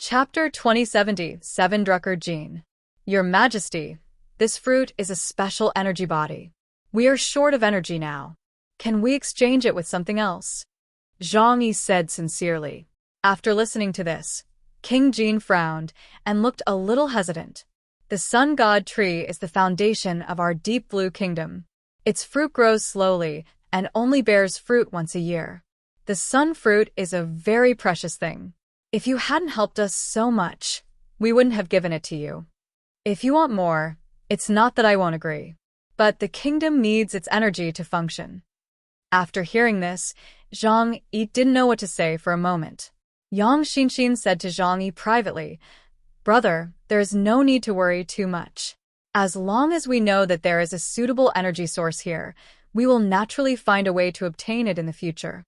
Chapter 2070, 7 Drucker Gene. Your Majesty, this fruit is a special energy body. We are short of energy now. Can we exchange it with something else? Zhang Yi said sincerely. After listening to this, King Jin frowned and looked a little hesitant. The sun god tree is the foundation of our deep blue kingdom. Its fruit grows slowly and only bears fruit once a year. The sun fruit is a very precious thing. If you hadn't helped us so much, we wouldn't have given it to you. If you want more, it's not that I won't agree. But the kingdom needs its energy to function. After hearing this, Zhang Yi didn't know what to say for a moment. Yang Xinxin said to Zhang Yi privately, "Brother, there is no need to worry too much. As long as we know that there is a suitable energy source here, we will naturally find a way to obtain it in the future."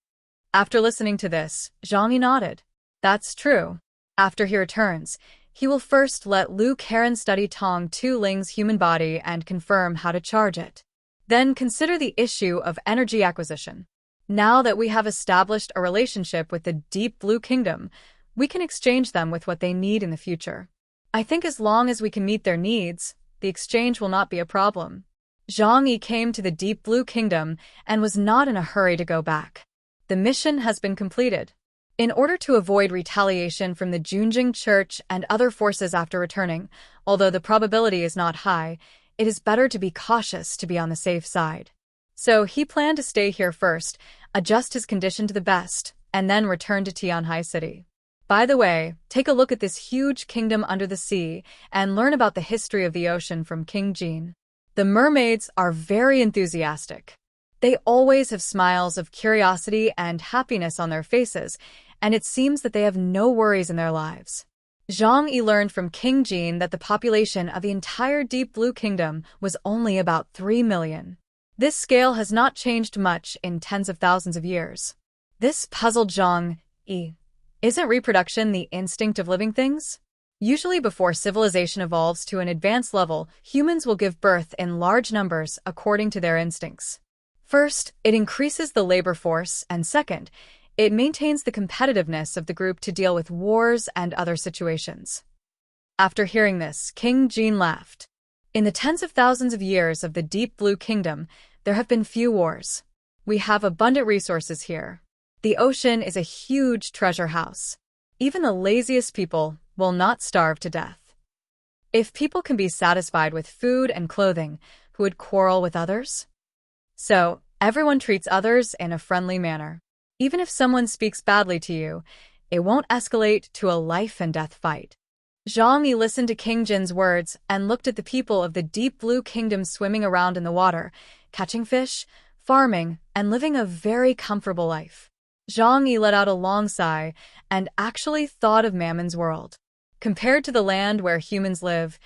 After listening to this, Zhang Yi nodded. That's true. After he returns, he will first let Lu Karen study Tong Tu Ling's human body and confirm how to charge it. Then consider the issue of energy acquisition. Now that we have established a relationship with the Deep Blue Kingdom, we can exchange them with what they need in the future. I think as long as we can meet their needs, the exchange will not be a problem. Zhang Yi came to the Deep Blue Kingdom and was not in a hurry to go back. The mission has been completed. In order to avoid retaliation from the Junjing Church and other forces after returning, although the probability is not high, it is better to be cautious to be on the safe side. So he planned to stay here first, adjust his condition to the best, and then return to Tianhai City. By the way, take a look at this huge kingdom under the sea and learn about the history of the ocean from King Jin. The mermaids are very enthusiastic. They always have smiles of curiosity and happiness on their faces, and it seems that they have no worries in their lives. Zhang Yi learned from King Jin that the population of the entire Deep Blue Kingdom was only about 3 million. This scale has not changed much in tens of thousands of years. This puzzled Zhang Yi. Isn't reproduction the instinct of living things? Usually before civilization evolves to an advanced level, humans will give birth in large numbers according to their instincts. First, it increases the labor force, and second, it maintains the competitiveness of the group to deal with wars and other situations. After hearing this, King Jin laughed. In the tens of thousands of years of the Deep Blue Kingdom, there have been few wars. We have abundant resources here. The ocean is a huge treasure house. Even the laziest people will not starve to death. If people can be satisfied with food and clothing, who would quarrel with others? So, everyone treats others in a friendly manner. Even if someone speaks badly to you, it won't escalate to a life-and-death fight. Zhang Yi listened to King Jin's words and looked at the people of the Deep Blue Kingdom swimming around in the water, catching fish, farming, and living a very comfortable life. Zhang Yi let out a long sigh and actually thought of Mammon's world. Compared to the land where humans live,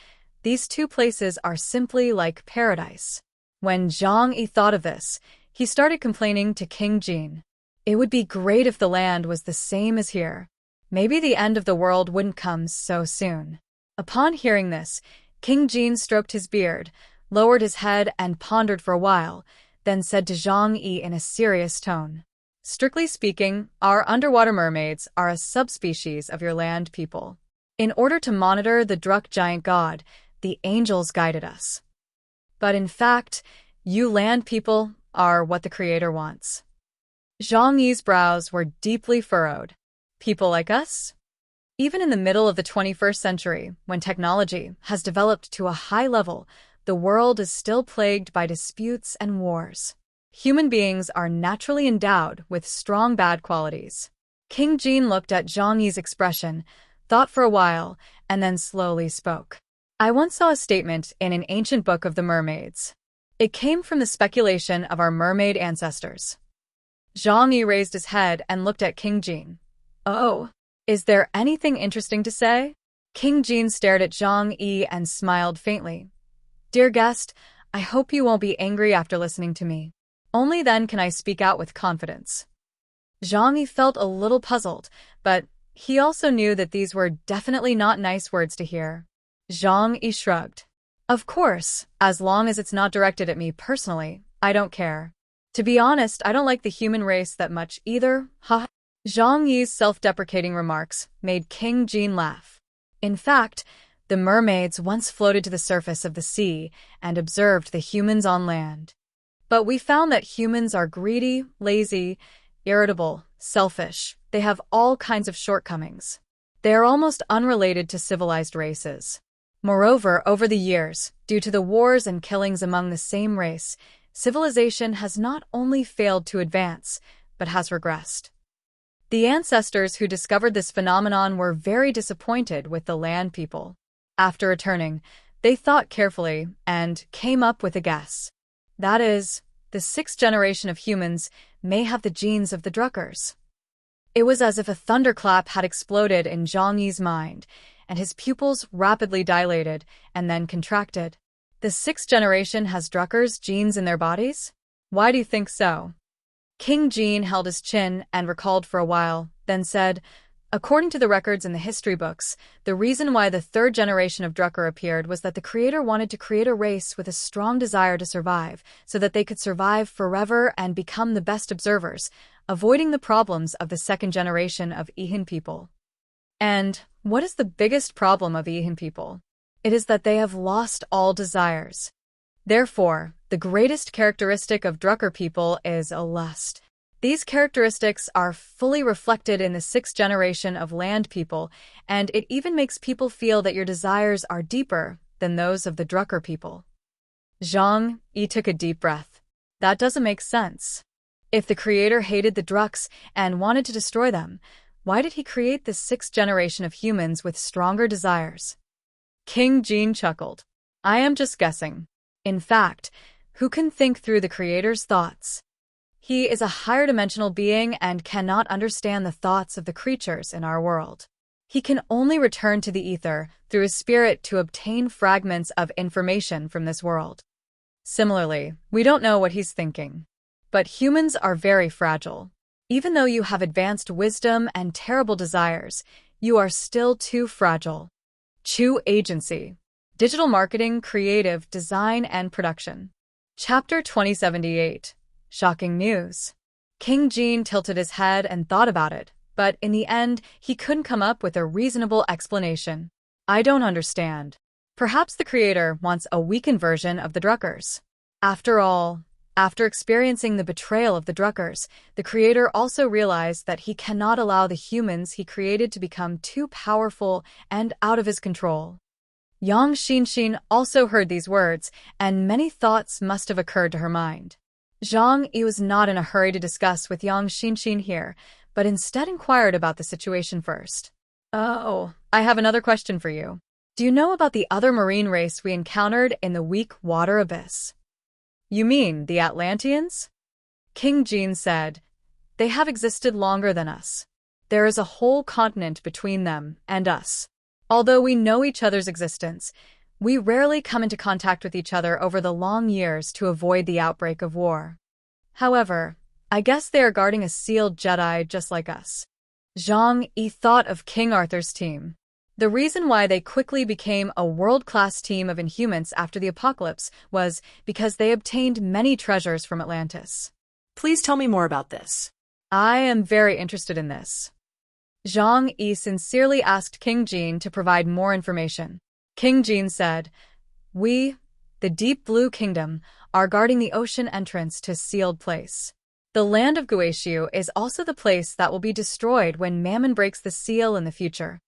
these two places are simply like paradise. When Zhang Yi thought of this, he started complaining to King Jin. It would be great if the land was the same as here. Maybe the end of the world wouldn't come so soon. Upon hearing this, King Jin stroked his beard, lowered his head and pondered for a while, then said to Zhang Yi in a serious tone, "Strictly speaking, our underwater mermaids are a subspecies of your land people. In order to monitor the Druk giant god, the angels guided us. But in fact, you land people are what the Creator wants." Zhang Yi's brows were deeply furrowed. People like us? Even in the middle of the 21st century, when technology has developed to a high level, the world is still plagued by disputes and wars. Human beings are naturally endowed with strong bad qualities. King Jin looked at Zhang Yi's expression, thought for a while, and then slowly spoke. "I once saw a statement in an ancient book of the mermaids. It came from the speculation of our mermaid ancestors." Zhang Yi raised his head and looked at King Jin. "Oh, is there anything interesting to say?" King Jin stared at Zhang Yi and smiled faintly. "Dear guest, I hope you won't be angry after listening to me. Only then can I speak out with confidence." Zhang Yi felt a little puzzled, but he also knew that these were definitely not nice words to hear. Zhang Yi shrugged. "Of course, as long as it's not directed at me personally, I don't care. To be honest, I don't like the human race that much either, ha." Zhang Yi's self-deprecating remarks made King Jin laugh. In fact, the mermaids once floated to the surface of the sea and observed the humans on land. But we found that humans are greedy, lazy, irritable, selfish. They have all kinds of shortcomings. They are almost unrelated to civilized races. Moreover, over the years, due to the wars and killings among the same race, civilization has not only failed to advance, but has regressed. The ancestors who discovered this phenomenon were very disappointed with the land people. After returning, they thought carefully and came up with a guess. That is, the sixth generation of humans may have the genes of the Druckers. It was as if a thunderclap had exploded in Zhang Yi's mind, and his pupils rapidly dilated and then contracted. The sixth generation has Druckers' genes in their bodies? Why do you think so? King Jin held his chin and recalled for a while, then said, according to the records in the history books, the reason why the third generation of Drucker appeared was that the creator wanted to create a race with a strong desire to survive, so that they could survive forever and become the best observers, avoiding the problems of the second generation of Ihan people. And what is the biggest problem of Ihan people? It is that they have lost all desires. Therefore, the greatest characteristic of Drucker people is a lust. These characteristics are fully reflected in the sixth generation of land people, and it even makes people feel that your desires are deeper than those of the Drucker people. Zhang Yi took a deep breath. That doesn't make sense. If the creator hated the Drucks and wanted to destroy them, why did he create the sixth generation of humans with stronger desires? King Jin chuckled. I am just guessing. In fact, who can think through the creator's thoughts? He is a higher dimensional being and cannot understand the thoughts of the creatures in our world. He can only return to the ether through his spirit to obtain fragments of information from this world. Similarly, we don't know what he's thinking. But humans are very fragile. Even though you have advanced wisdom and terrible desires, you are still too fragile. Chu Agency. Digital Marketing, Creative, Design, and Production. Chapter 2078. Shocking News. King Jin tilted his head and thought about it, but in the end, he couldn't come up with a reasonable explanation. I don't understand. Perhaps the creator wants a weakened version of the Druckers. After all, after experiencing the betrayal of the Druckers, the creator also realized that he cannot allow the humans he created to become too powerful and out of his control. Yang Xinxin also heard these words, and many thoughts must have occurred to her mind. Zhang Yi was not in a hurry to discuss with Yang Xinxin here, but instead inquired about the situation first. Oh, I have another question for you. Do you know about the other marine race we encountered in the weak water abyss? You mean the Atlanteans? King Jin said, they have existed longer than us. There is a whole continent between them and us. Although we know each other's existence, we rarely come into contact with each other over the long years to avoid the outbreak of war. However, I guess they are guarding a sealed Jedi just like us. Zhang Yi thought of King Arthur's team. The reason why they quickly became a world-class team of Inhumans after the apocalypse was because they obtained many treasures from Atlantis. Please tell me more about this. I am very interested in this. Zhang Yi sincerely asked King Jin to provide more information. King Jin said, we, the Deep Blue Kingdom, are guarding the ocean entrance to a sealed place. The land of Guishu is also the place that will be destroyed when Mammon breaks the seal in the future.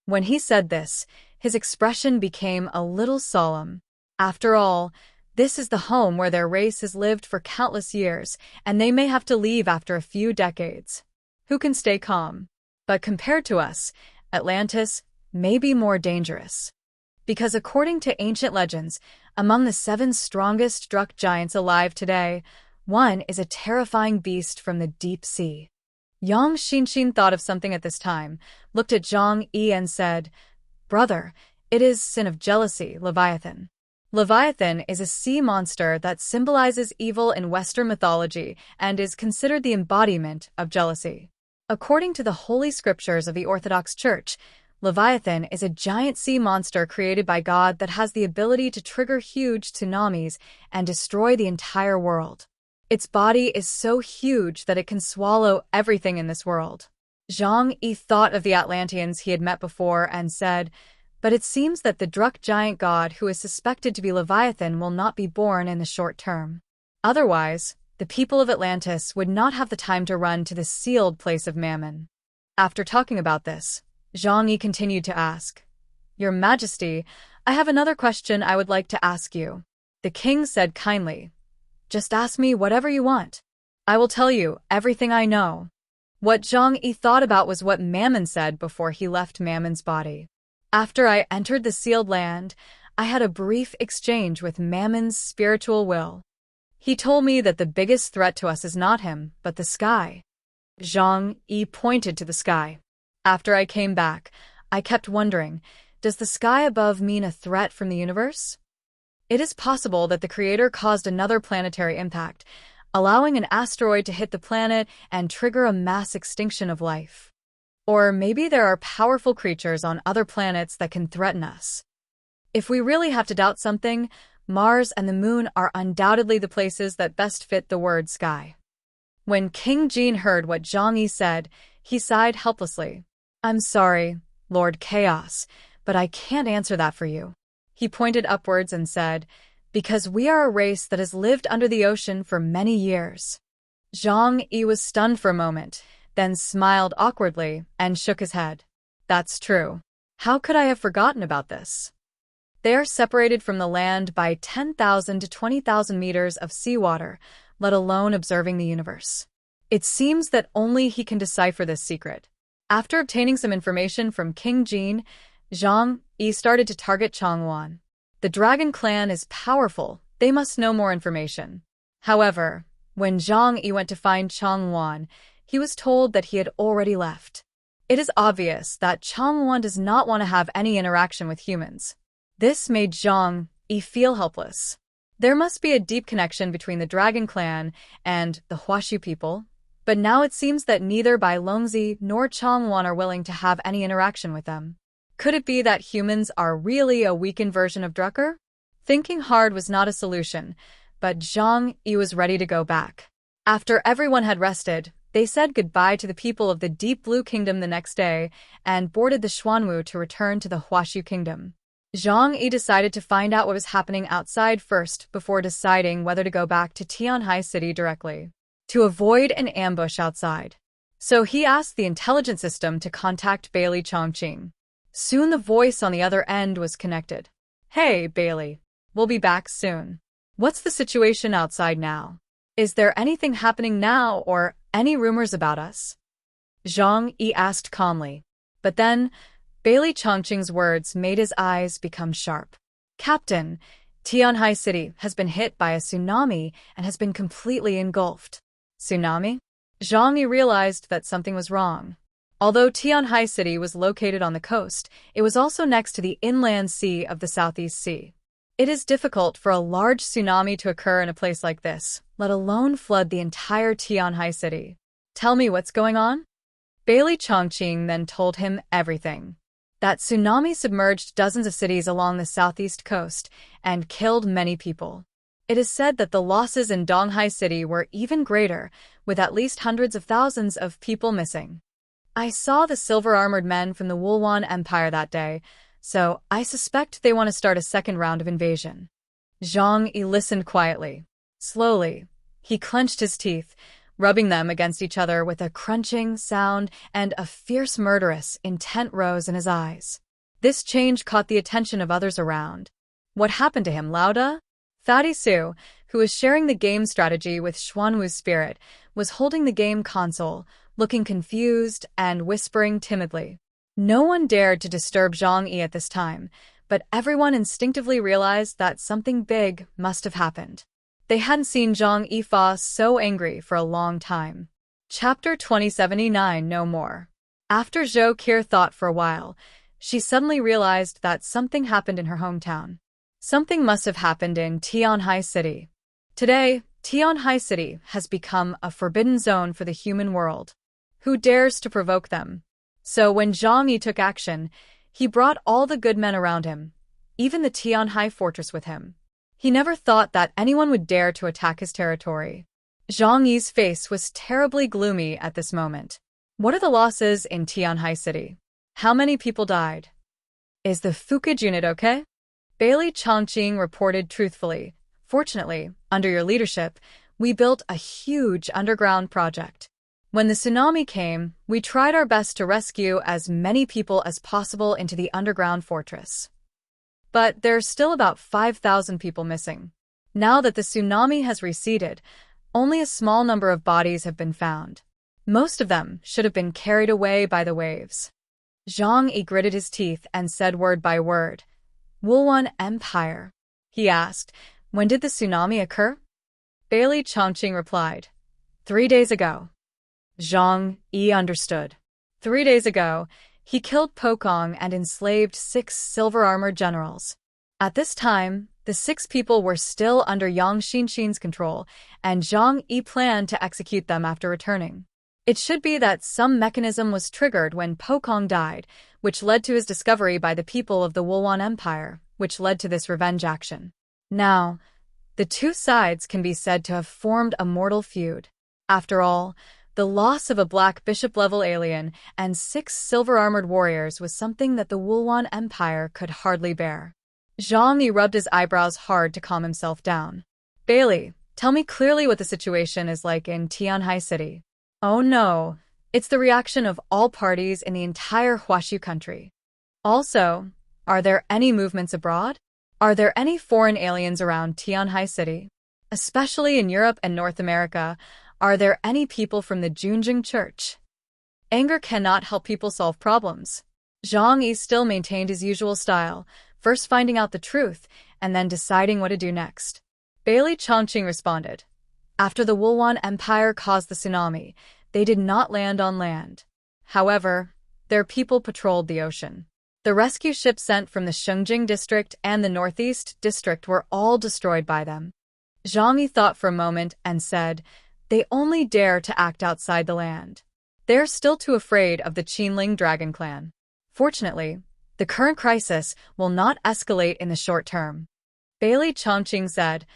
When he said this, his expression became a little solemn. After all, this is the home where their race has lived for countless years, and they may have to leave after a few decades. Who can stay calm? But compared to us, Atlantis may be more dangerous. Because according to ancient legends, among the 7 strongest Druck giants alive today, one is a terrifying beast from the deep sea. Yang Xinxin thought of something at this time, looked at Zhang Yi and said, Brother, it is sin of jealousy, Leviathan. Leviathan is a sea monster that symbolizes evil in Western mythology and is considered the embodiment of jealousy. According to the Holy Scriptures of the Orthodox Church, Leviathan is a giant sea monster created by God that has the ability to trigger huge tsunamis and destroy the entire world. Its body is so huge that it can swallow everything in this world. Zhang Yi thought of the Atlanteans he had met before and said, "But it seems that the Druk giant god who is suspected to be Leviathan will not be born in the short term. Otherwise, the people of Atlantis would not have the time to run to the sealed place of Mammon." After talking about this, Zhang Yi continued to ask, "Your Majesty, I have another question I would like to ask you." The king said kindly, "Just ask me whatever you want. I will tell you everything I know." What Zhang Yi thought about was what Mammon said before he left Mammon's body. "After I entered the sealed land, I had a brief exchange with Mammon's spiritual will. He told me that the biggest threat to us is not him, but the sky." Zhang Yi pointed to the sky. "After I came back, I kept wondering, does the sky above mean a threat from the universe? It is possible that the Creator caused another planetary impact, allowing an asteroid to hit the planet and trigger a mass extinction of life. Or maybe there are powerful creatures on other planets that can threaten us. If we really have to doubt something, Mars and the Moon are undoubtedly the places that best fit the word sky." When King Jin heard what Zhang Yi said, he sighed helplessly. "I'm sorry, Lord Chaos, but I can't answer that for you." He pointed upwards and said, "Because we are a race that has lived under the ocean for many years." Zhang Yi was stunned for a moment, then smiled awkwardly and shook his head. "That's true. How could I have forgotten about this? They are separated from the land by 10,000 to 20,000 meters of seawater, let alone observing the universe. It seems that only he can decipher this secret." After obtaining some information from King Jin, Zhang Yi started to target Changwon. The Dragon Clan is powerful, they must know more information. However, when Zhang Yi went to find Changwon, he was told that he had already left. It is obvious that Changwon does not want to have any interaction with humans. This made Zhang Yi feel helpless. There must be a deep connection between the Dragon Clan and the Huashu people, but now it seems that neither Bai Longzi nor Changwon are willing to have any interaction with them. Could it be that humans are really a weakened version of Drucker? Thinking hard was not a solution, but Zhang Yi was ready to go back. After everyone had rested, they said goodbye to the people of the Deep Blue Kingdom the next day and boarded the Xuanwu to return to the Huashu Kingdom. Zhang Yi decided to find out what was happening outside first before deciding whether to go back to Tianhai City directly, to avoid an ambush outside. So he asked the intelligence system to contact Bailey Chongqing. Soon the voice on the other end was connected. "Hey, Bailey. We'll be back soon. What's the situation outside now? Is there anything happening now or any rumors about us?" Zhang Yi asked calmly. But then, Bailey Chongqing's words made his eyes become sharp. "Captain, Tianhai City has been hit by a tsunami and has been completely engulfed." Tsunami? Zhang Yi realized that something was wrong. Although Tianhai City was located on the coast, it was also next to the inland sea of the Southeast Sea. It is difficult for a large tsunami to occur in a place like this, let alone flood the entire Tianhai City. "Tell me what's going on?" Bailey Chongqing then told him everything. That tsunami submerged dozens of cities along the southeast coast and killed many people. It is said that the losses in Donghai City were even greater, with at least hundreds of thousands of people missing. "I saw the silver-armored men from the Wulwan Empire that day, so I suspect they want to start a second round of invasion." Zhang Yi listened quietly. Slowly, he clenched his teeth, rubbing them against each other with a crunching sound, and a fierce murderous intent rose in his eyes. This change caught the attention of others around. What happened to him, Lauda? Fatty Su, who was sharing the game strategy with Xuanwu's spirit, was holding the game console, looking confused and whispering timidly. No one dared to disturb Zhang Yi at this time, but everyone instinctively realized that something big must have happened. They hadn't seen Zhang Yifa so angry for a long time. Chapter 2079 No More. After Zhou Qir thought for a while, she suddenly realized that something happened in her hometown. Something must have happened in Tianhai City. Today, Tianhai City has become a forbidden zone for the human world. Who dares to provoke them? So when Zhang Yi took action, he brought all the good men around him, even the Tianhai fortress with him. He never thought that anyone would dare to attack his territory. Zhang Yi's face was terribly gloomy at this moment. What are the losses in Tianhai City? How many people died? Is the Fukuge unit okay? Bailey Chongqing reported truthfully. Fortunately, under your leadership, we built a huge underground project. When the tsunami came, we tried our best to rescue as many people as possible into the underground fortress. But there are still about 5,000 people missing. Now that the tsunami has receded, only a small number of bodies have been found. Most of them should have been carried away by the waves. Zhang Yi gritted his teeth and said word by word, Wulwan Empire. He asked, when did the tsunami occur? Bailey Chongqing replied, 3 days ago. Zhang Yi understood. 3 days ago, he killed Pokong and enslaved 6 silver-armored generals. At this time, the 6 people were still under Yang Xinxin's control, and Zhang Yi planned to execute them after returning. It should be that some mechanism was triggered when Pokong died, which led to his discovery by the people of the Wulwan Empire, which led to this revenge action. Now, the two sides can be said to have formed a mortal feud. After all, the loss of a black bishop-level alien and 6 silver-armored warriors was something that the Wulwan Empire could hardly bear. Zhang Yi rubbed his eyebrows hard to calm himself down. Bailey, tell me clearly what the situation is like in Tianhai City. Oh no, it's the reaction of all parties in the entire Huashu country. Also, are there any movements abroad? Are there any foreign aliens around Tianhai City? Especially in Europe and North America, are there any people from the Junjing Church? Anger cannot help people solve problems. Zhang Yi still maintained his usual style, first finding out the truth, and then deciding what to do next. Bailey Chongqing responded. After the Wulwan Empire caused the tsunami, they did not land on land. However, their people patrolled the ocean. The rescue ships sent from the Shengjing district and the Northeast district were all destroyed by them. Zhang Yi thought for a moment and said, they only dare to act outside the land. They're still too afraid of the Qinling Dragon Clan. Fortunately, the current crisis will not escalate in the short term. Bailey Chongqing said,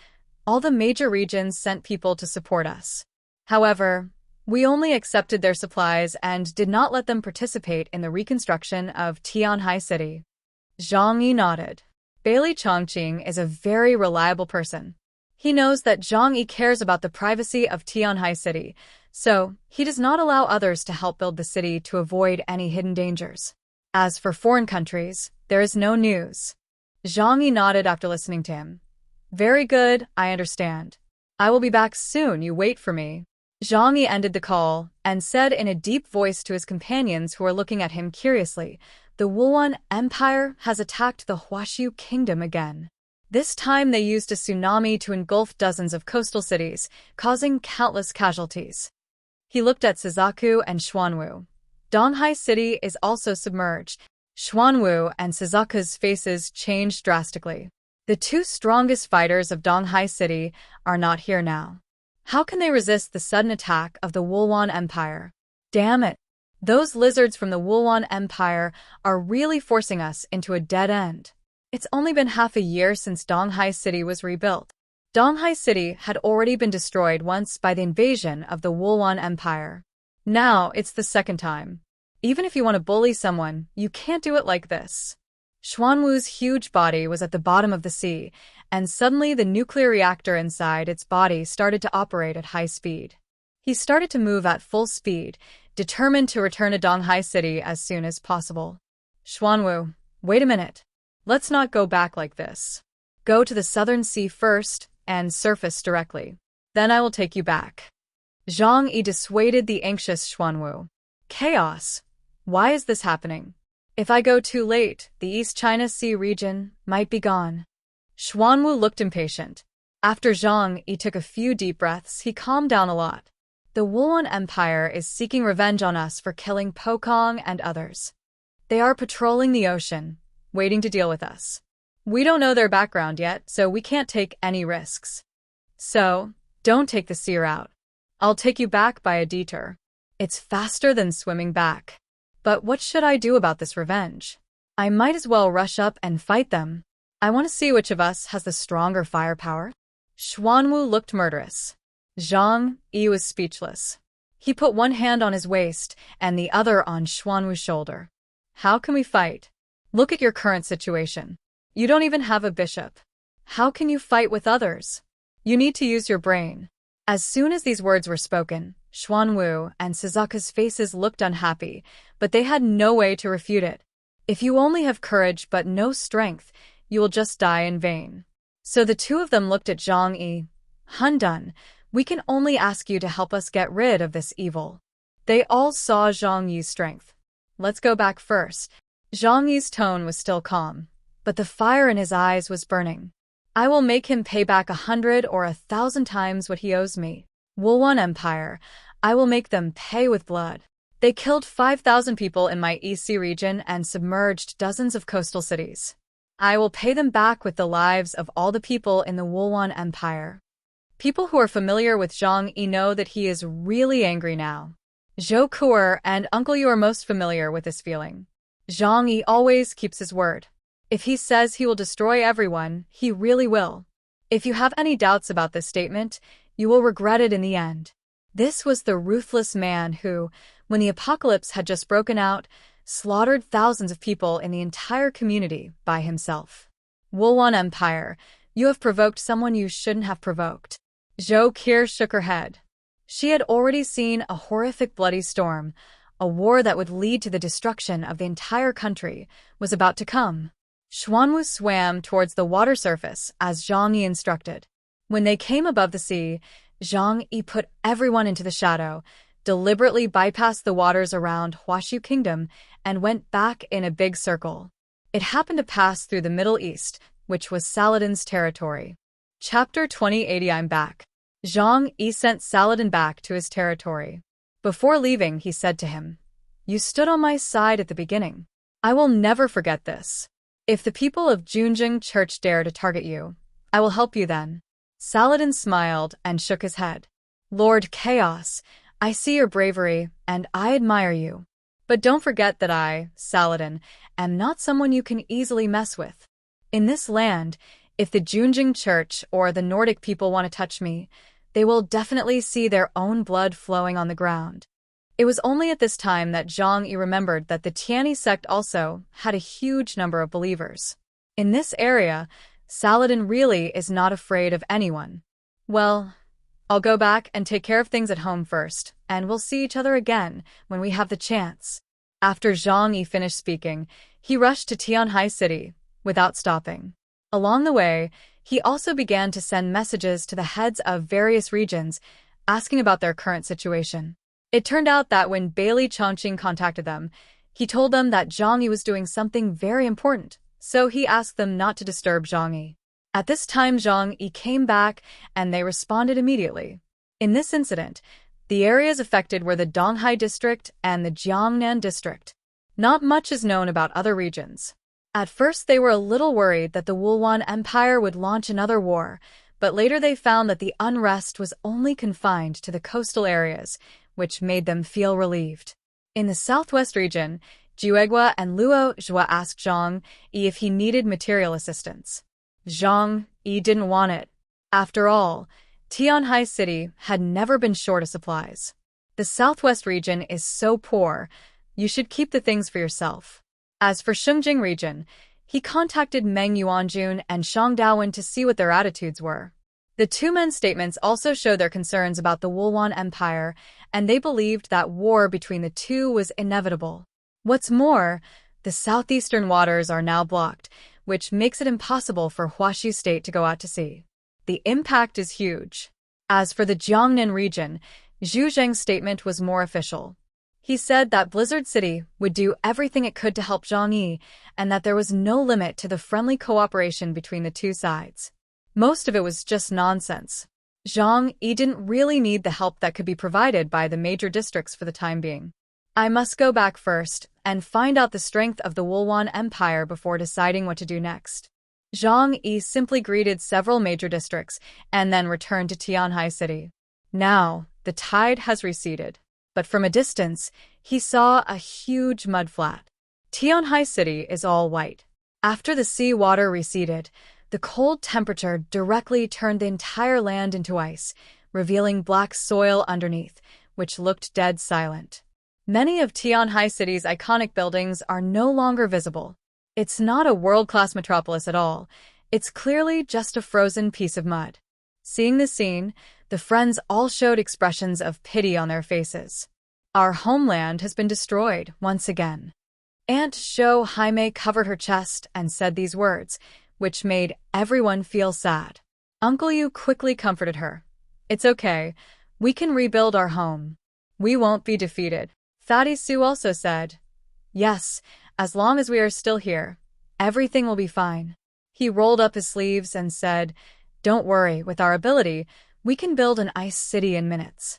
all the major regions sent people to support us. However, we only accepted their supplies and did not let them participate in the reconstruction of Tianhai City. Zhang Yi nodded. Bailey Chongqing is a very reliable person. He knows that Zhang Yi cares about the privacy of Tianhai City, so he does not allow others to help build the city to avoid any hidden dangers. As for foreign countries, there is no news. Zhang Yi nodded after listening to him. Very good, I understand. I will be back soon, you wait for me. Zhang Yi ended the call and said in a deep voice to his companions who were looking at him curiously, the Wulwan Empire has attacked the Huashu Kingdom again. This time they used a tsunami to engulf dozens of coastal cities, causing countless casualties. He looked at Suzaku and Xuanwu. Donghai City is also submerged. Xuanwu and Suzaku's faces changed drastically. The 2 strongest fighters of Donghai City are not here now. How can they resist the sudden attack of the Wulwan Empire? Damn it! Those lizards from the Wulwan Empire are really forcing us into a dead end. It's only been half a year since Donghai City was rebuilt. Donghai City had already been destroyed once by the invasion of the Wulwan Empire. Now it's the second time. Even if you want to bully someone, you can't do it like this. Xuanwu's huge body was at the bottom of the sea, and suddenly the nuclear reactor inside its body started to operate at high speed. He started to move at full speed, determined to return to Donghai City as soon as possible. Xuanwu, wait a minute. Let's not go back like this. Go to the southern sea first and surface directly. Then I will take you back. Zhang Yi dissuaded the anxious Xuanwu. Chaos. Why is this happening? If I go too late, the East China Sea region might be gone. Xuanwu looked impatient. After Zhang Yi took a few deep breaths, he calmed down a lot. The Wulwan Empire is seeking revenge on us for killing Pokong and others. They are patrolling the ocean, waiting to deal with us. We don't know their background yet, so we can't take any risks. So, don't take the sea route. I'll take you back by a detour. It's faster than swimming back. But what should I do about this revenge? I might as well rush up and fight them. I want to see which of us has the stronger firepower. Xuanwu looked murderous. Zhang Yi was speechless. He put one hand on his waist and the other on Xuanwu's shoulder. How can we fight? Look at your current situation. You don't even have a bishop. How can you fight with others? You need to use your brain. As soon as these words were spoken, Xuanwu and Suzuka's faces looked unhappy, but they had no way to refute it. If you only have courage but no strength, you will just die in vain. So the two of them looked at Zhang Yi. Hundun, we can only ask you to help us get rid of this evil. They all saw Zhang Yi's strength. Let's go back first. Zhang Yi's tone was still calm, but the fire in his eyes was burning. I will make him pay back 100 or 1,000 times what he owes me. Wulwan Empire, I will make them pay with blood. They killed 5,000 people in my EC region and submerged dozens of coastal cities. I will pay them back with the lives of all the people in the Wulwan Empire. People who are familiar with Zhang Yi know that he is really angry now. Zhou Kuer and Uncle Yu are most familiar with this feeling. Zhang Yi always keeps his word. If he says he will destroy everyone, he really will. If you have any doubts about this statement, you will regret it in the end. This was the ruthless man who, when the apocalypse had just broken out, slaughtered thousands of people in the entire community by himself. Wulwan Empire, you have provoked someone you shouldn't have provoked. Zhou Kuer shook her head. She had already seen a horrific bloody storm. A war that would lead to the destruction of the entire country was about to come. Xuanwu swam towards the water surface as Zhang Yi instructed. When they came above the sea, Zhang Yi put everyone into the shadow, deliberately bypassed the waters around Huaxu Kingdom, and went back in a big circle. It happened to pass through the Middle East, which was Saladin's territory. Chapter 2080 I'm back. Zhang Yi sent Saladin back to his territory. Before leaving, he said to him, You stood on my side at the beginning. I will never forget this. If the people of Junjing Church dare to target you, I will help you then. Saladin smiled and shook his head. Lord Chaos, I see your bravery, and I admire you. But don't forget that I, Saladin, am not someone you can easily mess with. In this land, if the Junjing Church or the Nordic people want to touch me, they will definitely see their own blood flowing on the ground. It was only at this time that Zhang Yi remembered that the Tianyi sect also had a huge number of believers. In this area, Saladin really is not afraid of anyone. Well, I'll go back and take care of things at home first, and we'll see each other again when we have the chance. After Zhang Yi finished speaking, he rushed to Tianhai City, without stopping. Along the way, he also began to send messages to the heads of various regions, asking about their current situation. It turned out that when Bailey Chongqing contacted them, he told them that Zhang Yi was doing something very important, so he asked them not to disturb Zhang Yi. At this time, Zhang Yi came back, and they responded immediately. In this incident, the areas affected were the Donghai district and the Jiangnan district. Not much is known about other regions. At first, they were a little worried that the Wulwan Empire would launch another war, but later they found that the unrest was only confined to the coastal areas, which made them feel relieved. In the southwest region, Juegua and Luo Zhua asked Zhang Yi if he needed material assistance. Zhang Yi didn't want it. After all, Tianhai City had never been short of supplies. The southwest region is so poor, you should keep the things for yourself. As for Shengjing region, he contacted Meng Yuanjun and Shang Daowen to see what their attitudes were. The two men's statements also showed their concerns about the Wulwan Empire, and they believed that war between the two was inevitable. What's more, the southeastern waters are now blocked, which makes it impossible for Huaxu State to go out to sea. The impact is huge. As for the Jiangnan region, Zhu Zheng's statement was more official. He said that Blizzard City would do everything it could to help Zhang Yi, and that there was no limit to the friendly cooperation between the two sides. Most of it was just nonsense. Zhang Yi didn't really need the help that could be provided by the major districts for the time being. I must go back first and find out the strength of the Wulwan Empire before deciding what to do next. Zhang Yi simply greeted several major districts and then returned to Tianhai City. Now, the tide has receded, but from a distance, he saw a huge mudflat. Tianhai City is all white. After the sea water receded, the cold temperature directly turned the entire land into ice, revealing black soil underneath, which looked dead silent. Many of Tianhai City's iconic buildings are no longer visible. It's not a world-class metropolis at all. It's clearly just a frozen piece of mud. Seeing the scene, the friends all showed expressions of pity on their faces. Our homeland has been destroyed once again. Aunt Shou Jaime covered her chest and said these words, which made everyone feel sad. Uncle Yu quickly comforted her. It's okay. We can rebuild our home. We won't be defeated. Fatty Sue also said, yes, as long as we are still here, everything will be fine. He rolled up his sleeves and said, don't worry, with our ability, we can build an ice city in minutes.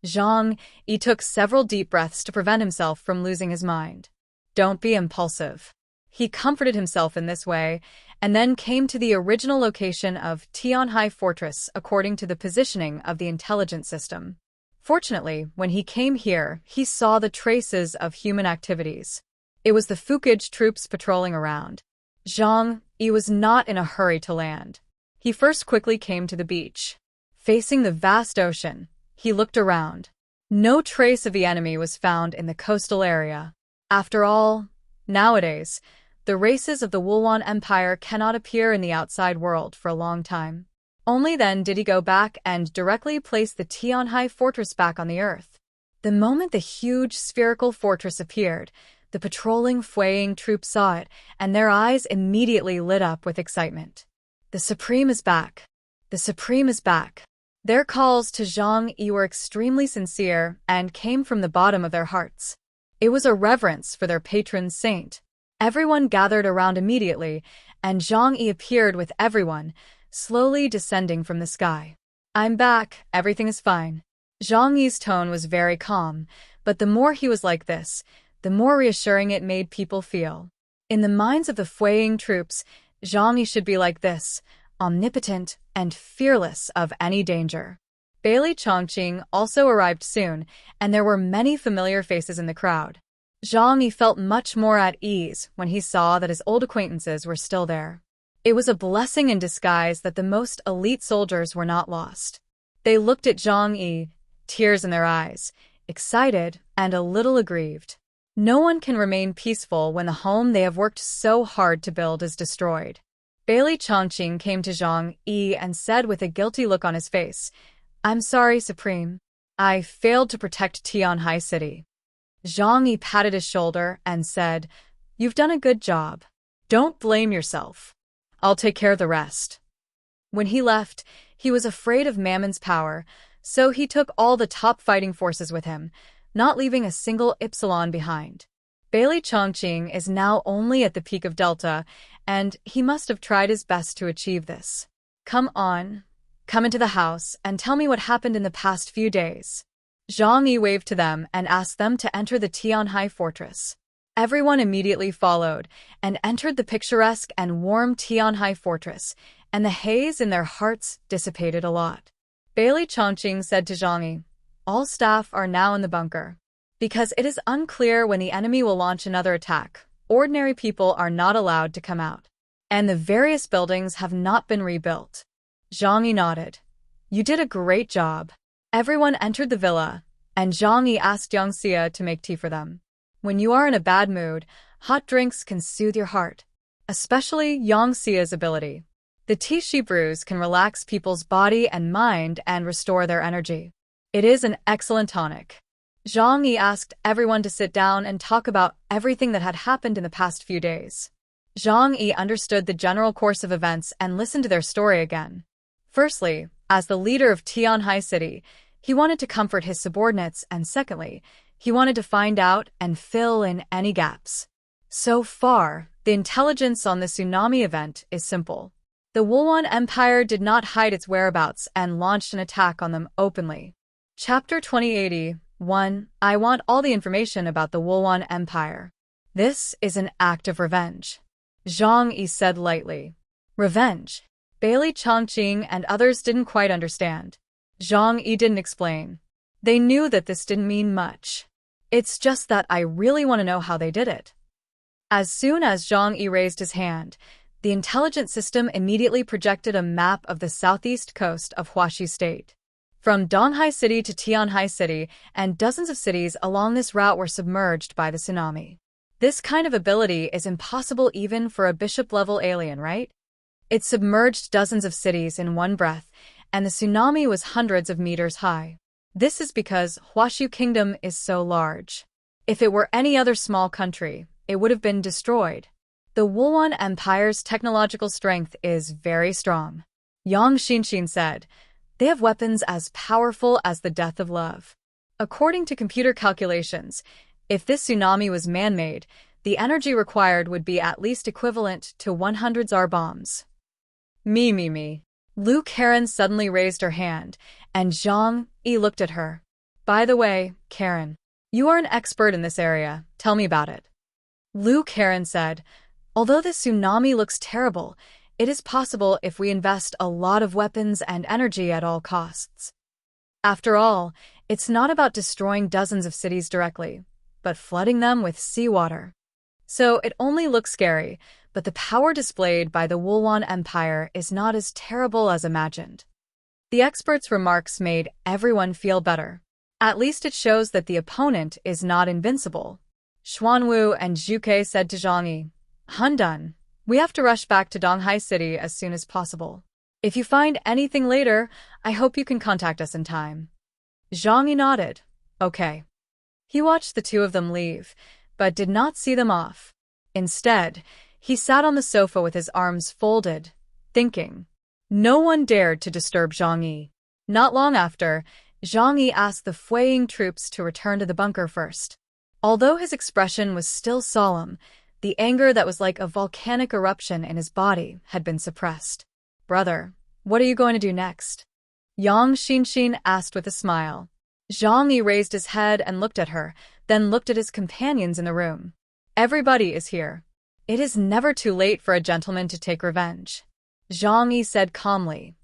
Zhang Yi took several deep breaths to prevent himself from losing his mind. Don't be impulsive. He comforted himself in this way, and then came to the original location of Tianhai Fortress according to the positioning of the intelligence system. Fortunately, when he came here, he saw the traces of human activities. It was the Fukage troops patrolling around. Zhang Yi was not in a hurry to land. He first quickly came to the beach. Facing the vast ocean, he looked around. No trace of the enemy was found in the coastal area. After all, nowadays, the races of the Wulwan Empire cannot appear in the outside world for a long time. Only then did he go back and directly place the Tianhai fortress back on the earth. The moment the huge spherical fortress appeared, the patrolling Fueying troops saw it, and their eyes immediately lit up with excitement. The Supreme is back. The Supreme is back. Their calls to Zhang Yi were extremely sincere and came from the bottom of their hearts. It was a reverence for their patron saint. Everyone gathered around immediately, and Zhang Yi appeared with everyone, slowly descending from the sky. I'm back, everything is fine. Zhang Yi's tone was very calm, but the more he was like this, the more reassuring it made people feel. In the minds of the Fueying troops, Zhang Yi should be like this, omnipotent and fearless of any danger. Bailey Chongqing also arrived soon, and there were many familiar faces in the crowd. Zhang Yi felt much more at ease when he saw that his old acquaintances were still there. It was a blessing in disguise that the most elite soldiers were not lost. They looked at Zhang Yi, tears in their eyes, excited and a little aggrieved. No one can remain peaceful when the home they have worked so hard to build is destroyed. Bailey Chongqing came to Zhang Yi and said with a guilty look on his face, I'm sorry, Supreme. I failed to protect Tianhai City. Zhang Yi patted his shoulder and said, You've done a good job. Don't blame yourself. I'll take care of the rest. When he left, he was afraid of Mammon's power, so he took all the top fighting forces with him, not leaving a single Ypsilon behind. Bailey Chongqing is now only at the peak of Delta, and he must have tried his best to achieve this. Come on, come into the house and tell me what happened in the past few days. Zhang Yi waved to them and asked them to enter the Tianhai fortress. Everyone immediately followed and entered the picturesque and warm Tianhai fortress, and the haze in their hearts dissipated a lot. Bailey Chongqing said to Zhang Yi, all staff are now in the bunker. Because it is unclear when the enemy will launch another attack, ordinary people are not allowed to come out. And the various buildings have not been rebuilt. Zhang Yi nodded. You did a great job. Everyone entered the villa, and Zhang Yi asked Yang Xia to make tea for them. When you are in a bad mood, hot drinks can soothe your heart, especially Yang Xia's ability. The tea she brews can relax people's body and mind and restore their energy. It is an excellent tonic. Zhang Yi asked everyone to sit down and talk about everything that had happened in the past few days. Zhang Yi understood the general course of events and listened to their story again. Firstly, as the leader of Tianhai City, he wanted to comfort his subordinates, and secondly, he wanted to find out and fill in any gaps. So far, the intelligence on the tsunami event is simple. The Wulwan Empire did not hide its whereabouts and launched an attack on them openly. Chapter 2080 1. I want all the information about the Wulwan Empire. This is an act of revenge. Zhang Yi said lightly. Revenge? Bailey Chongqing and others didn't quite understand. Zhang Yi didn't explain. They knew that this didn't mean much. It's just that I really want to know how they did it. As soon as Zhang Yi raised his hand, the intelligence system immediately projected a map of the southeast coast of Huaxi State. From Donghai City to Tianhai City, and dozens of cities along this route were submerged by the tsunami. This kind of ability is impossible even for a bishop-level alien, right? It submerged dozens of cities in one breath, and the tsunami was hundreds of meters high. This is because Huashu Kingdom is so large. If it were any other small country, it would have been destroyed. The Wulwan Empire's technological strength is very strong. Yang Xinshin said, "They have weapons as powerful as the death of love." According to computer calculations, if this tsunami was man-made, the energy required would be at least equivalent to 100 Tsar bombs. Me. Lu Karen suddenly raised her hand, and Zhang Yi looked at her. "By the way, Karen, you are an expert in this area. Tell me about it." Lu Karen said, "Although this tsunami looks terrible, it is possible if we invest a lot of weapons and energy at all costs. After all, it's not about destroying dozens of cities directly, but flooding them with seawater. So it only looks scary, but the power displayed by the Wulwan Empire is not as terrible as imagined." The expert's remarks made everyone feel better. At least it shows that the opponent is not invincible. Xuanwu and Zhuke said to Zhang Yi, "Hundun, we have to rush back to Donghai City as soon as possible. If you find anything later, I hope you can contact us in time." Zhang Yi nodded. Okay. He watched the two of them leave, but did not see them off. Instead, he sat on the sofa with his arms folded, thinking. No one dared to disturb Zhang Yi. Not long after, Zhang Yi asked the fleeing troops to return to the bunker first. Although his expression was still solemn, the anger that was like a volcanic eruption in his body had been suppressed. "Brother, what are you going to do next?" Yang Xinshin asked with a smile. Zhang Yi raised his head and looked at her, then looked at his companions in the room. "Everybody is here. It is never too late for a gentleman to take revenge." Zhang Yi said calmly,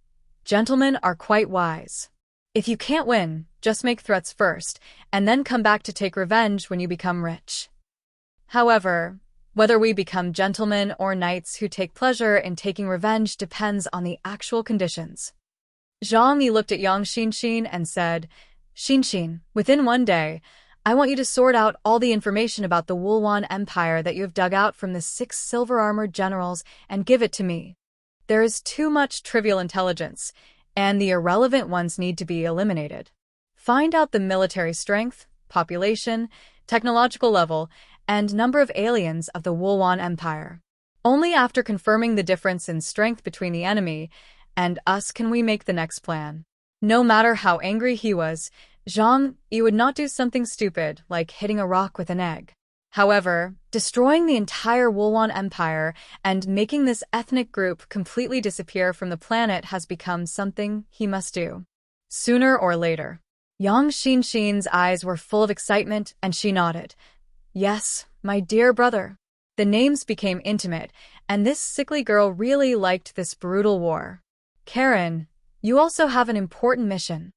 "Gentlemen are quite wise. If you can't win, just make threats first, and then come back to take revenge when you become rich. However, whether we become gentlemen or knights who take pleasure in taking revenge depends on the actual conditions." Zhang Yi looked at Yang Xinshin and said, "Xinshin, within one day, I want you to sort out all the information about the Wulwan Empire that you have dug out from the 6 silver-armored generals and give it to me. There is too much trivial intelligence, and the irrelevant ones need to be eliminated. Find out the military strength, population, technological level, and number of aliens of the Wulwan Empire. Only after confirming the difference in strength between the enemy and us can we make the next plan." No matter how angry he was, Zhang Yi would not do something stupid like hitting a rock with an egg. However, destroying the entire Wulwan Empire and making this ethnic group completely disappear from the planet has become something he must do. Sooner or later. Yang Xinshin's eyes were full of excitement and she nodded. "Yes, my dear brother." The names became intimate, and this sickly girl really liked this brutal war. "Karen, you also have an important mission."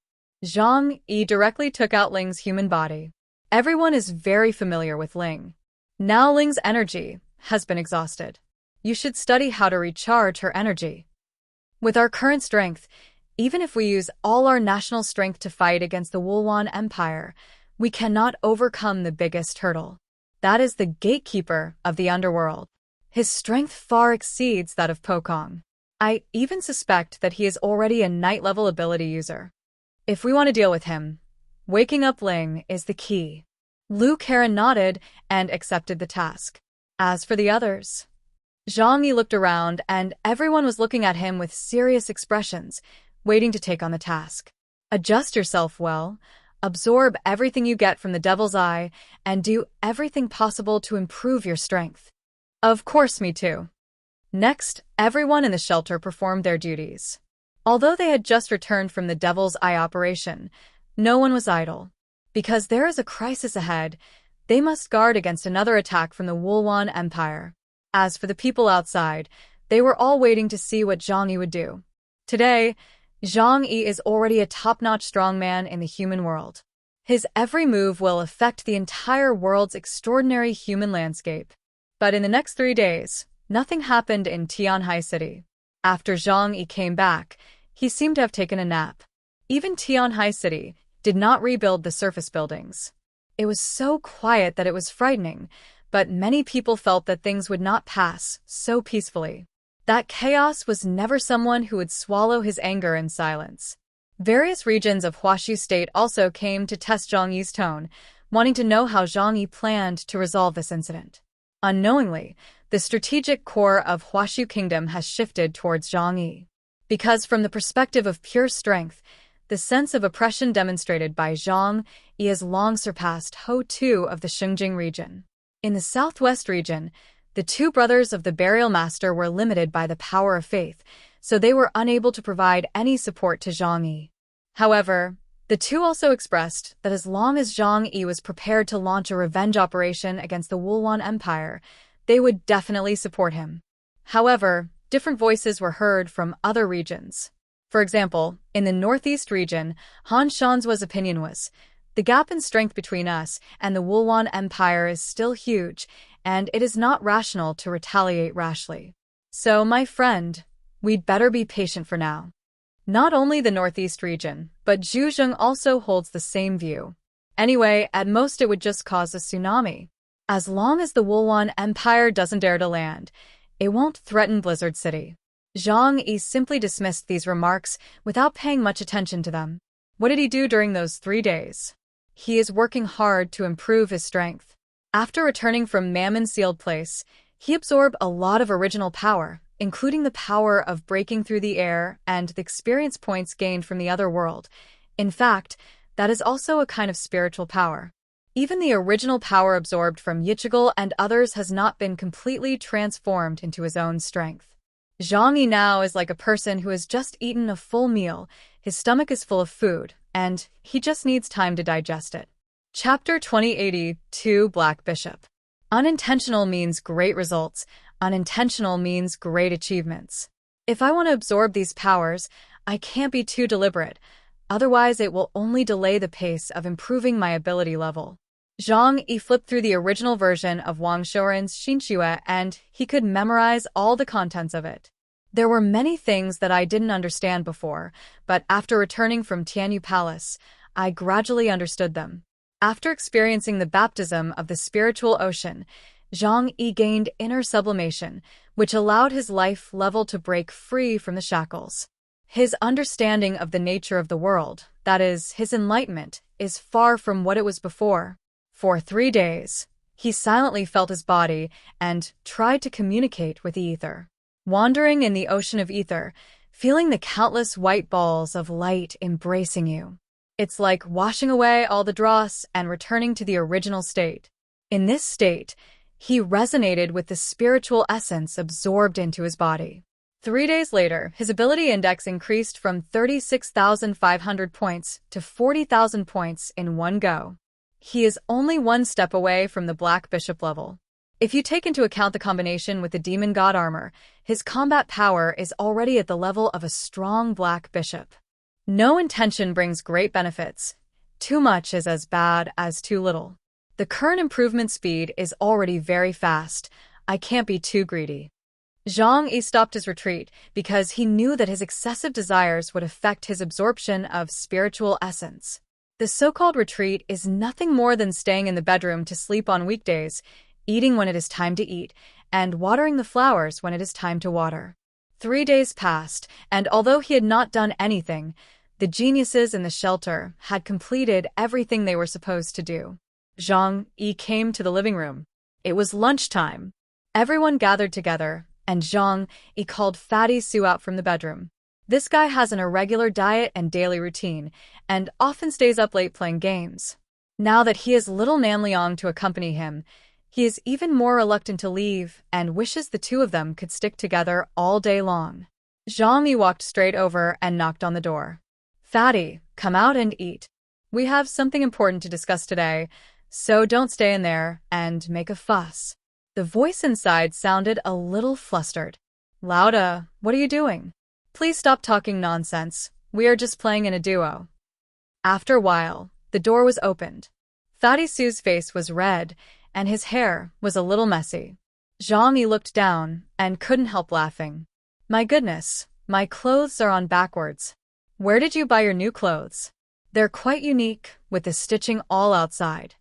Zhang Yi directly took out Ling's human body. Everyone is very familiar with Ling. Now Ling's energy has been exhausted. You should study how to recharge her energy. With our current strength, even if we use all our national strength to fight against the Wulwan Empire, we cannot overcome the biggest hurdle. That is the gatekeeper of the underworld. His strength far exceeds that of Pokong. I even suspect that he is already a knight-level ability user. If we want to deal with him, waking up Ling is the key. Lu Karen nodded and accepted the task. As for the others, Zhang Yi looked around and everyone was looking at him with serious expressions, waiting to take on the task. Adjust yourself well, absorb everything you get from the Devil's Eye, and do everything possible to improve your strength. Of course, me too. Next, everyone in the shelter performed their duties. Although they had just returned from the Devil's Eye operation, no one was idle. Because there is a crisis ahead, they must guard against another attack from the Wulwan Empire. As for the people outside, they were all waiting to see what Zhang Yi would do. Today, Zhang Yi is already a top-notch strongman in the human world. His every move will affect the entire world's extraordinary human landscape. But in the next 3 days, nothing happened in Tianhai City. After Zhang Yi came back, he seemed to have taken a nap. Even Tianhai City did not rebuild the surface buildings. It was so quiet that it was frightening, but many people felt that things would not pass so peacefully. That chaos was never someone who would swallow his anger in silence. Various regions of Huaxu State also came to test Zhang Yi's tone, wanting to know how Zhang Yi planned to resolve this incident. Unknowingly, the strategic core of Huaxu Kingdom has shifted towards Zhang Yi. Because from the perspective of pure strength, the sense of oppression demonstrated by Zhang Yi has long surpassed Ho Tu of the Xinjiang region. In the southwest region, the two brothers of the burial master were limited by the power of faith, so they were unable to provide any support to Zhang Yi. However, the two also expressed that as long as Zhang Yi was prepared to launch a revenge operation against the Wulwan Empire, they would definitely support him. However, different voices were heard from other regions. For example, in the northeast region, Han Shanzhua's opinion was, "The gap in strength between us and the Wulwan Empire is still huge, and it is not rational to retaliate rashly. So, my friend, we'd better be patient for now." Not only the northeast region, but Zhejiang also holds the same view. Anyway, at most it would just cause a tsunami. As long as the Wulwan Empire doesn't dare to land, it won't threaten Blizzard City. Zhang Yi simply dismissed these remarks without paying much attention to them. What did he do during those 3 days? He is working hard to improve his strength. After returning from Mammon Sealed Place, he absorbed a lot of original power, including the power of breaking through the air and the experience points gained from the other world. In fact, that is also a kind of spiritual power. Even the original power absorbed from Yichigel and others has not been completely transformed into his own strength. Zhang Yi now is like a person who has just eaten a full meal. His stomach is full of food, and he just needs time to digest it. Chapter 2082 Black Bishop. Unintentional means great results. Unintentional means great achievements. If I want to absorb these powers, I can't be too deliberate. Otherwise, it will only delay the pace of improving my ability level. Zhang Yi flipped through the original version of Wang Shouren's Xinxue and he could memorize all the contents of it. There were many things that I didn't understand before, but after returning from Tianyu Palace, I gradually understood them. After experiencing the baptism of the spiritual ocean, Zhang Yi gained inner sublimation, which allowed his life level to break free from the shackles. His understanding of the nature of the world, that is, his enlightenment, is far from what it was before. For 3 days, he silently felt his body and tried to communicate with the ether. Wandering in the ocean of ether, feeling the countless white balls of light embracing you. It's like washing away all the dross and returning to the original state. In this state, he resonated with the spiritual essence absorbed into his body. 3 days later, his ability index increased from 36,500 points to 40,000 points in one go. He is only one step away from the Black Bishop level. If you take into account the combination with the Demon God armor, his combat power is already at the level of a strong Black Bishop. No intention brings great benefits. Too much is as bad as too little. The current improvement speed is already very fast. I can't be too greedy. Zhang Yi stopped his retreat because he knew that his excessive desires would affect his absorption of spiritual essence. The so-called retreat is nothing more than staying in the bedroom to sleep on weekdays, eating when it is time to eat, and watering the flowers when it is time to water. 3 days passed, and although he had not done anything, the geniuses in the shelter had completed everything they were supposed to do. Zhang Yi came to the living room. It was lunchtime. Everyone gathered together, and Zhang Yi called Fatty Sue out from the bedroom. This guy has an irregular diet and daily routine, and often stays up late playing games. Now that he has little Nan Liang to accompany him, he is even more reluctant to leave and wishes the two of them could stick together all day long. Zhang Yi walked straight over and knocked on the door. "Fatty, come out and eat. We have something important to discuss today, so don't stay in there and make a fuss." The voice inside sounded a little flustered. "Lauda, what are you doing? Please stop talking nonsense. We are just playing in a duo." After a while, the door was opened. Fatty Sue's face was red, and his hair was a little messy. Zhang Yi looked down and couldn't help laughing. "My goodness, my clothes are on backwards." Where did you buy your new clothes? They're quite unique, with the stitching all outside.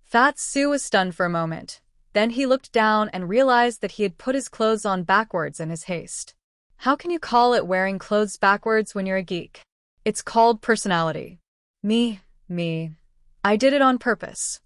Fat Sue was stunned for a moment. Then he looked down and realized that he had put his clothes on backwards in his haste. How can you call it wearing clothes backwards when you're a geek? It's called personality. Me. I did it on purpose.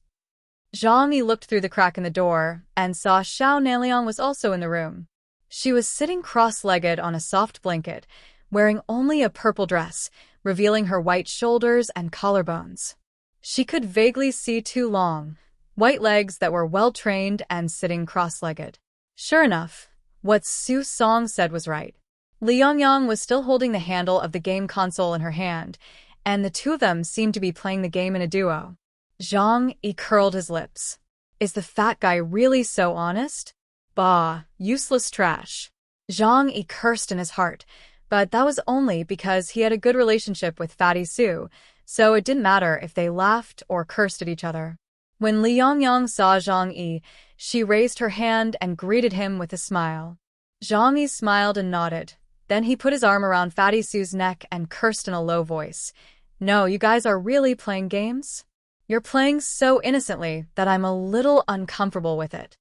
Zhang Yi looked through the crack in the door and saw Xiao Nanliang was also in the room. She was sitting cross-legged on a soft blanket, wearing only a purple dress, revealing her white shoulders and collarbones. She could vaguely see two long, white legs that were well-trained and sitting cross-legged. Sure enough, what Su Song said was right. Li Yongyang was still holding the handle of the game console in her hand, and the two of them seemed to be playing the game in a duo. Zhang Yi curled his lips. Is the fat guy really so honest? Bah, useless trash. Zhang Yi cursed in his heart, but that was only because he had a good relationship with Fatty Sue, so it didn't matter if they laughed or cursed at each other. When Li Yongyang saw Zhang Yi, she raised her hand and greeted him with a smile. Zhang Yi smiled and nodded. Then he put his arm around Fatty Sue's neck and cursed in a low voice. No, you guys are really playing games? You're playing so innocently that I'm a little uncomfortable with it.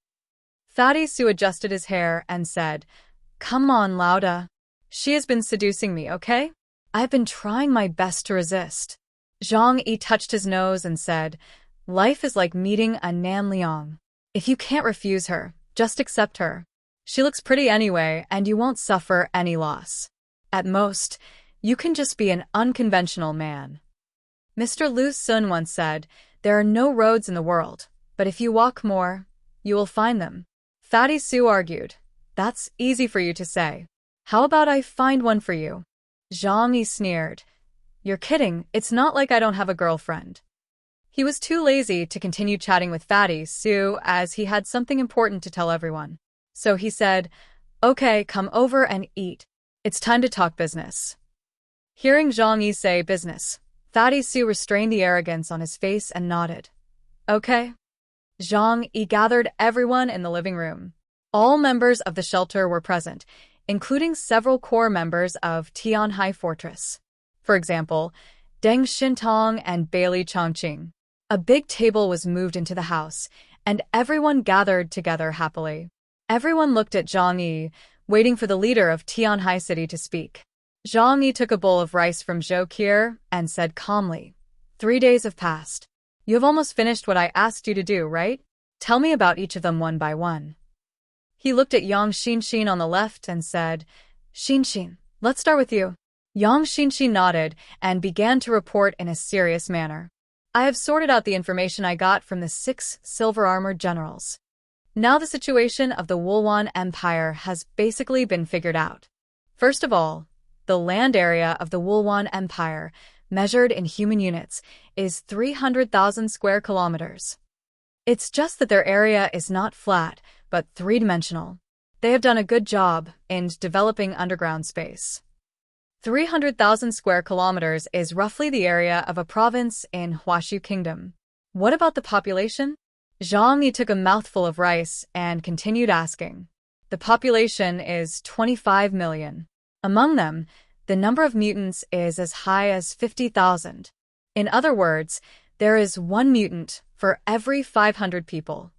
Fatty Sue adjusted his hair and said, Come on, Lauda. She has been seducing me, okay? I've been trying my best to resist. Zhang Yi touched his nose and said, Life is like meeting a Nan Liang. If you can't refuse her, just accept her. She looks pretty anyway, and you won't suffer any loss. At most, you can just be an unconventional man. Mr. Lu Sun once said, There are no roads in the world, but if you walk more, you will find them. Fatty Sue argued, That's easy for you to say. How about I find one for you? Zhang Yi sneered. You're kidding, it's not like I don't have a girlfriend. He was too lazy to continue chatting with Fatty Sue as he had something important to tell everyone. So he said, Okay, come over and eat. It's time to talk business. Hearing Zhang Yi say business, Fatty Sue restrained the arrogance on his face and nodded. Okay. Zhang Yi gathered everyone in the living room. All members of the shelter were present, including several core members of Tianhai Fortress. For example, Deng Xintong and Bailey Chongqing. A big table was moved into the house, and everyone gathered together happily. Everyone looked at Zhang Yi, waiting for the leader of Tianhai City to speak. Zhang Yi took a bowl of rice from Zhou Qier and said calmly, 3 days have passed. You have almost finished what I asked you to do, right? Tell me about each of them one by one. He looked at Yang Xinxin on the left and said, Xinxin, let's start with you. Yang Xinxin nodded and began to report in a serious manner. I have sorted out the information I got from the 6 silver-armored generals. Now the situation of the Wulwan Empire has basically been figured out. First of all, the land area of the Wulwan Empire, measured in human units, is 300,000 square kilometers. It's just that their area is not flat, but three-dimensional. They have done a good job in developing underground space. 300,000 square kilometers is roughly the area of a province in Huashu Kingdom. What about the population? Zhang Yi took a mouthful of rice and continued asking. The population is 25 million. Among them, the number of mutants is as high as 50,000. In other words, there is 1 mutant for every 500 people.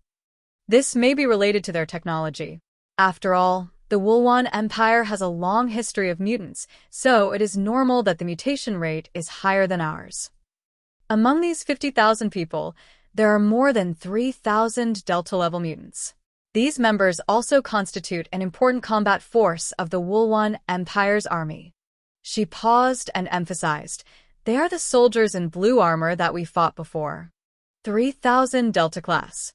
This may be related to their technology. After all, the Wulwan Empire has a long history of mutants, so it is normal that the mutation rate is higher than ours. Among these 50,000 people, there are more than 3,000 Delta-level mutants. These members also constitute an important combat force of the Wulwan Empire's army. She paused and emphasized, They are the soldiers in blue armor that we fought before. 3,000 Delta class.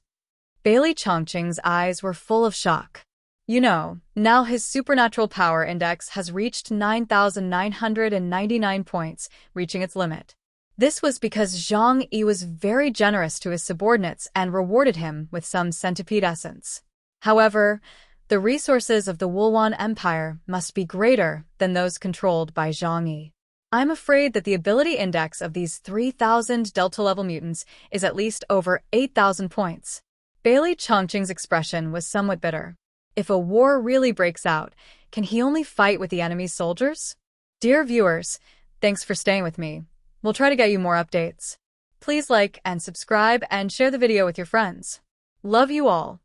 Bailey Chongqing's eyes were full of shock. You know, now his supernatural power index has reached 9,999 points, reaching its limit. This was because Zhang Yi was very generous to his subordinates and rewarded him with some centipede essence. However, the resources of the Wulwan Empire must be greater than those controlled by Zhang Yi. I'm afraid that the ability index of these 3,000 Delta-level mutants is at least over 8,000 points. Bailey Chongqing's expression was somewhat bitter. If a war really breaks out, can he only fight with the enemy's soldiers? Dear viewers, Thanks for staying with me. We'll try to get you more updates. Please like and subscribe and share the video with your friends. Love you all.